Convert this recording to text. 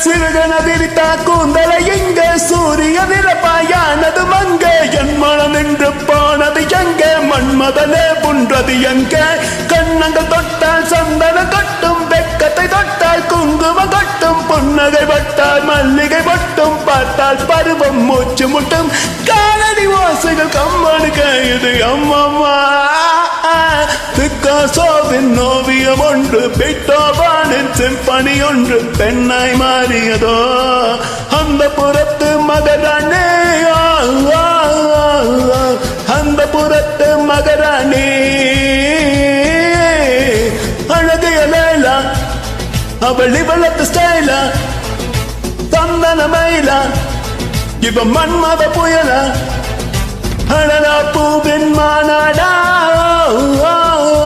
சிறுகன விரித்தா கூந்தலை எங்க சூரிய நிறப்பாயானது மங்க என் மனம் நின்று போனது எங்க மண்மதலே புன்றது எங்க கண்ணங்கள் தொட்டால் சந்தன கொட்டும் வெக்கத்தை தொட்டால் குங்குமம் கொட்டும் புன்னகை பட்டால் மல்லிகை பட்டும் பார்த்தால் பருவம் மூச்சு முட்டும் காலடி ஓசைகள் கம்மனு கைது அம்மம்மா பிக்காசோவின் ஓவியம் ஒன்று பீட்டோவானின் சிம்பனி ஒன்று பெண்ணாய் மாறியதோ அந்த புறத்து மகராணி அந்த புறத்து மகராணி அழகிய லேலா அவள் இவளத்து ஸ்டைலா தந்தன மயிலா இவ மன்மத புயலா அழகா பூவின் மாநாடா